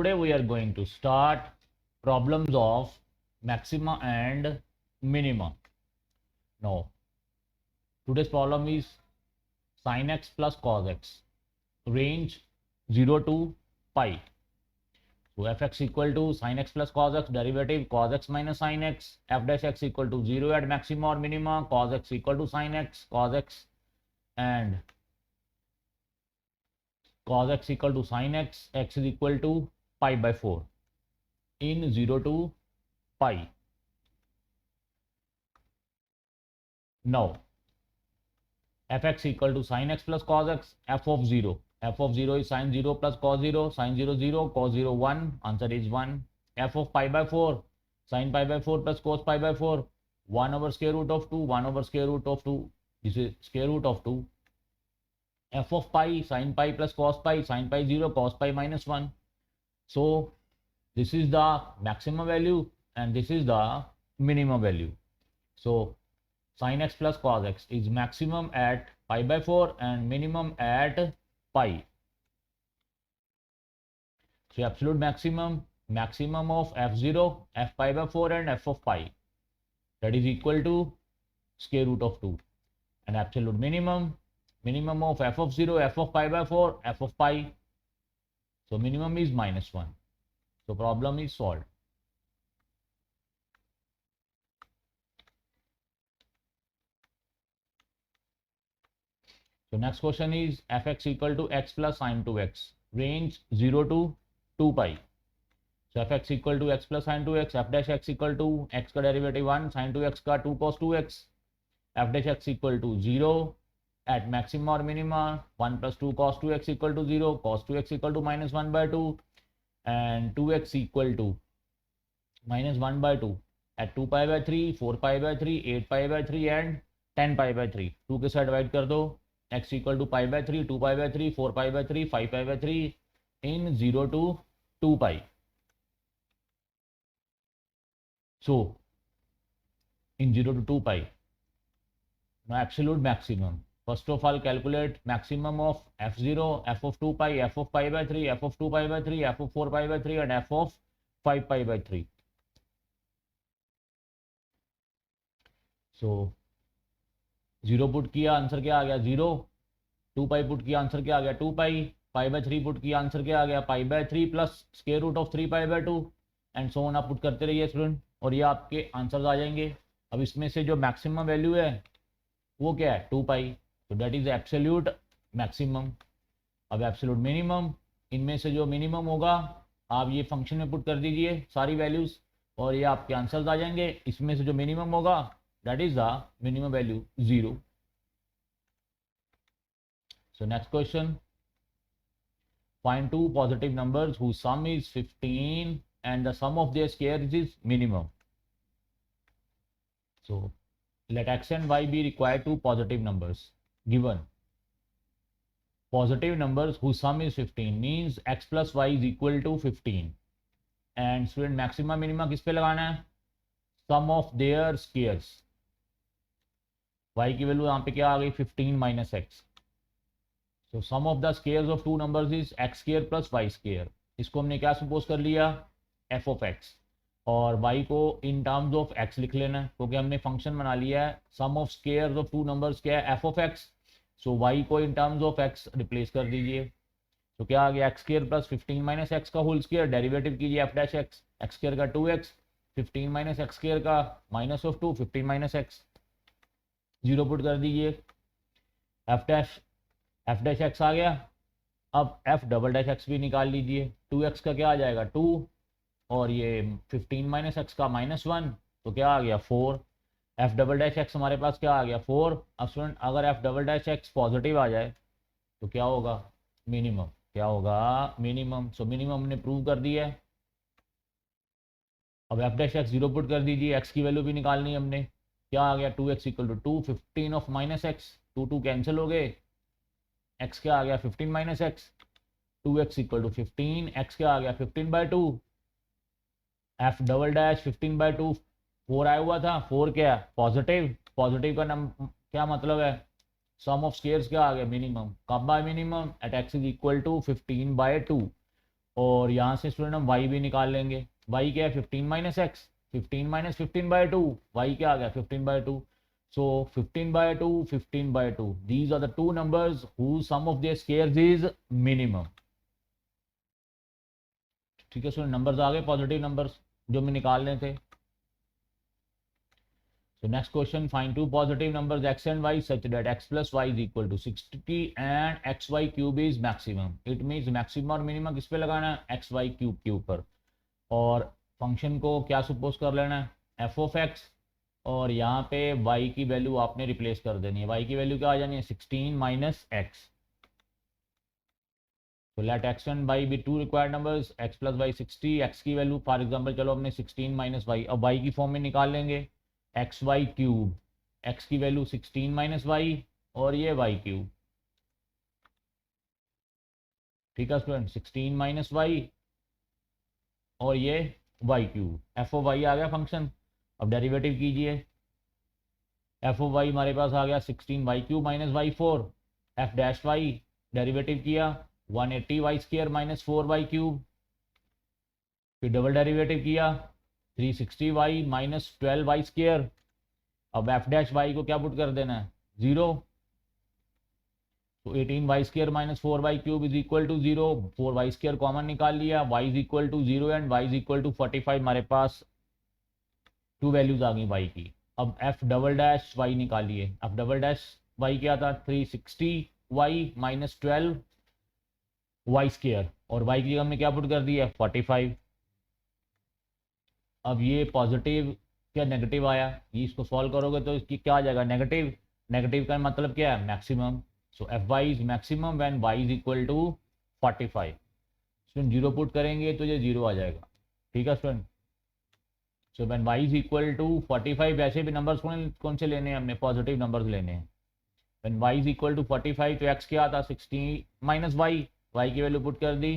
today we are going to start problems of maxima and minima. Now, today's problem is sin x plus cos x, range 0 to pi. So fx equal to sin x plus cos x, derivative cos x minus sin x, f dash x equal to 0 at maxima or minima, cos x equal to sin x, cos x and cos x equal to sin x, x is equal to pi by 4 in 0 to pi. Now, fx equal to sin x plus cos x, f of 0. f of 0 is sin 0 plus cos 0, sin 0 0, cos 0 1, answer is 1. f of pi by 4, sin pi by 4 plus cos pi by 4, 1 over square root of 2, 1 over square root of 2, this is square root of 2. f of pi, sin pi plus cos pi, sin pi 0, cos pi minus 1. So, this is the maximum value and this is the minimum value. So, sin x plus cos x is maximum at pi by 4 and minimum at pi. So, absolute maximum of f0, f pi by 4 and f of pi, that is equal to square root of 2. And absolute minimum of f of 0, f of pi by 4, f of pi. So, minimum is minus 1. So, problem is solved. So, next question is fx equal to x plus sin 2x, range 0 to 2 pi. So, fx equal to x plus sin 2x, f dash x equal to x का derivative 1, sin 2x का 2 cos 2x, f dash x equal to 0 at maxima or minima, 1 plus 2 cos 2x equal to 0, cos 2x equal to minus 1 by 2 and 2x equal to minus 1 by 2 at 2 pi by 3, 4 pi by 3, 8 pi by 3 and 10 pi by 3. 2 के साथ divide कर दो, x equal to pi by 3, 2 pi by 3, 4 pi by 3, 5 pi by 3 in 0 to 2 pi. So, in 0 to 2 pi, now absolute maximum. First of all, calculate maximum of f0, f of 2 pi, f of pi by 3, f of 2 pi by 3, f of 4 pi by 3 and f of 5 pi by 3. So, 0 put किया, answer क्या आ गया 0. 2 पाई put किया, answer क्या आ गया 2 pi. Pi by 3 put किया, answer क्या आ गया pi by 3 plus square root of 3 pi by 2 and so on. आप पुट करते रहिए स्टूडेंट और ये आपके आंसर्स आ जाएंगे. अब इसमें से जो मैक्सिमम वैल्यू है वो क्या है 2 पाई, तो दैट इज एब्सोल्यूट मैक्सिमम. अब एब्सोल्यूट मिनिमम, इनमें से जो मिनिमम होगा आप ये फंक्शन में पुट कर दीजिए सारी वैल्यूज और ये आपके आंसर्स आ जाएंगे. इसमें से जो मिनिमम होगा that is the minimum value 0. So next question, find two positive numbers whose sum is 15 and the sum of their squares is minimum. So let x and y be required two positive numbers given. Positive numbers whose sum is 15 means x plus y is equal to 15 and student maxima minima किस पे लगाना है, sum of their squares. y की value यहाँ पे क्या आ गई 15 minus X. So sum of the squares of two numbers is X square plus Y square. इसको हमने क्या सपोज कर लिया f ऑफ x और y को इन टर्म्स ऑफ x लिख लेना क्योंकि हमने फंक्शन बना लिया है. Sum of squares of two numbers क्या है f of x. So y को in terms of x replace कर दीजिए. तो क्या आ गया X square plus 15 minus X का होल स्क्वायर. डेरिवेटिव कीजिए f dash x, X square का 2x, 15 माइनस एक्स स्क्वायर का minus of 2, 15 minus X. 0 put कर दीजिए. एफ डैश एक्स आ गया. अब एफ डबल डैश एक्स भी निकाल लीजिए. 2x का क्या आ जाएगा 2 और ये 15 माइनस एक्स का माइनस 1, तो क्या आ गया 4. एफ डबल डैश एक्स हमारे पास क्या आ गया 4. अब स्टूडेंट अगर F double dash X positive आ जाए तो क्या होगा मिनिमम. क्या होगा मिनिमम. सो मिनिमम हमने प्रूव कर दिया है. अब एफ डैश एक्स 0 पुट कर दीजिए. एक्स की वैल्यू भी निकालनी है हमने. क्या आ गया 2x equal to 2, 15 of minus X, 2 cancel हो गए. x क्या आ गया 15 minus X, 2x equal to 15, x क्या आ गया 15 by 2, f double dash 15 by 2 4 आया हुआ था. 4 क्या पॉजिटिव. पॉजिटिव का क्या मतलब है सम ऑफ स्क्वायर्स क्या आ गया मिनिमम. कब by minimum at x is equal to 15 by 2. और यहाँ से स्टूडेंट हम y भी निकाल लेंगे। y क्या है 15 माइनस एक्स, 15 माइनस 15/2, y क्या आ गया 15/2। So 15/2, 15/2, these are the two numbers who sum of their squares is minimum. ठीक है स्टूडेंट, नंबर्स आ गए पॉजिटिव नंबर्स जो हमें निकालने थे। So next question, find two positive numbers x and y such that x plus y is equal to 60 and xy cube is maximum. It means maximum और minimum किस पे लगाना है, xy cube के ऊपर। और फंक्शन को क्या सपोज कर लेना है, f of x, और यहाँ पे y की वैल्यू आपने रिप्लेस कर देनी है। y की वैल्यू क्या आ जानी है 16 माइनस एक्स। तो let x and y be two required numbers, x plus Y 60, x की वैल्यू फॉर एग्जांपल चलो हमने 16 माइनस वाई, अब y की फॉर्म में निकाल लेंगे एक्स वाई क्यूब, x की वैल्यू 16 माइनस वाई और ये y क्यूब। ठीक है स्टूडेंट, 16 माइनस वाई और ये y cube, F O Y आ गया फंक्शन। अब डेरिवेटिव कीजिए, एफ ओ वाई हमारे पास आ गया 16 Y cube minus Y four, F dash Y derivative किया 180 Y square minus 4 Y cube, फिर डबल डेरिवेटिव किया 360 वाई माइनस 12 वाई स्क्र। अब एफ डैश वाई को क्या पुट कर देना है 0, तो 18 Y square minus 4 Y cube is equal to 0, 4 Y square common निकाल लिया, Y is equal to 0 and Y is equal to 45। हमारे पास टू वैल्यूज आ गई वाई की। अब एफ डबल डैश वाई निकालिए, एफ डबल डैश वाई क्या था 360 Y minus 12 Y square, और वाई की हमने क्या पुट कर दी है 45। अब ये पॉजिटिव क्या नेगेटिव आया, ये इसको सॉल्व करोगे तो इसकी क्या आ जाएगा नेगेटिव, नेगेटिव का मतलब क्या है maximum. So F Y is maximum when Y is equal to 45। Student zero put करेंगे तो ये जीरो आ जाएगा। ठीक है student, so when Y is equal to 45, वैसे भी नंबर्स कौन से लेने हैं हमने, पॉजिटिव नंबर्स लेने हैं। When Y is equal to 45 तो एक्स क्या था 60 माइनस वाई, वाई की वैल्यू पुट कर दी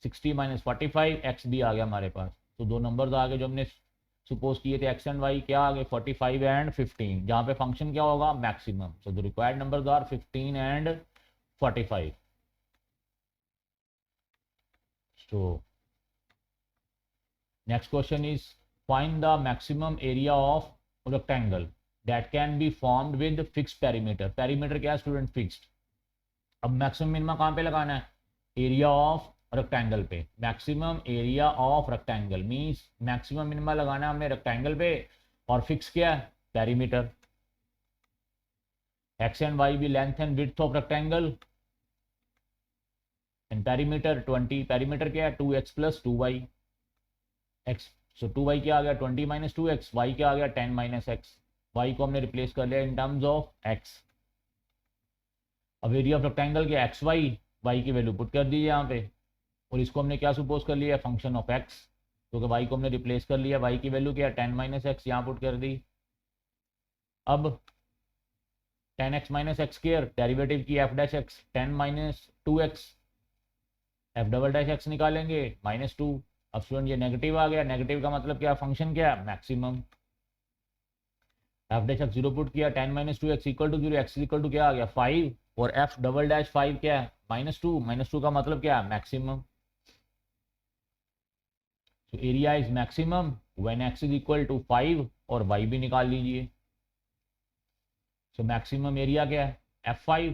60 माइनस 45, एक्स भी आ गया हमारे पास। तो दो नंबर्स आ गए जो हमने सपोज किए थे, एक्स एंड वाई क्या आ गए 45 एंड 15, जहाँ पे फंक्शन क्या होगा maximum. So the required numbers are 15 and 45। So next question is find the maximum area of rectangle that can be formed with fix perimeter. Perimeter क्या है स्टूडेंट फिक्स्ड। अब maximum minimum कहाँ पे लगाना है, एरिया ऑफ रेक्टेंगल पे। Maximum area of rectangle means maximum minimum लगाना है हमने रेक्टेंगल पे, और फिक्स क्या है पेरीमीटर। एक्स एंड वाई भी length and width of rectangle, and perimeter 20। Perimeter क्या है 2x प्लस 2y एक्स। सो 2y क्या आ गया 20 माइनस 2x, वाई क्या आ गया 10 माइनस एक्स। वाई को हमने रिप्लेस कर लिया इन टर्म्स ऑफ एक्स। अब एरिया ऑफ रेक्टेंगल के एक्स वाई, वाई की वैल्यू पुट कर दीजिए यहाँ पे, और इसको हमने क्या सपोज कर लिया फंक्शन ऑफ एक्स, क्योंकि वाई को हमने रिप्लेस कर लिया, वाई की वैल्यू क्या 10 माइनस एक्स यहाँ पुट कर दी। अब 10x minus X square derivative की F dash X 10 minus 2x, F double dash X निकालेंगे -2। अब स्टूडेंट ये नेगेटिव आ गया, नेगेटिव का मतलब क्या फंक्शन क्या है maximum. F dash X zero put किया 10 minus 2x equal to 0, X equal to क्या आ गया 5, और एफ डबल डैश 5 क्या है -2, -2 का मतलब क्या है मैक्सिमम। तो area is maximum when X is equal to 5, और वाई भी निकाल लीजिए। सो मैक्सिमम एरिया क्या है f5।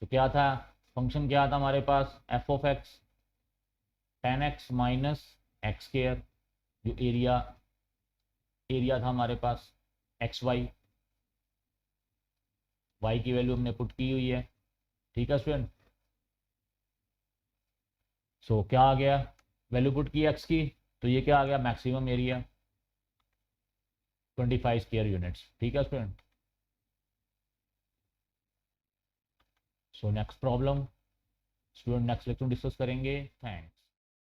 तो क्या था फंक्शन क्या था हमारे पास f of x 10x minus X square, जो एरिया था हमारे पास एक्स वाई, वाई की वैल्यू हमने पुट की हुई है। ठीक है स्टूडेंट, सो क्या आ गया वैल्यू पुट की एक्स की, तो ये क्या आ गया मैक्सिमम एरिया 25 स्क्वायर यूनिट्स। ठीक है student, so next problem student next lecture में डिस्कस करेंगे। थैंक्स।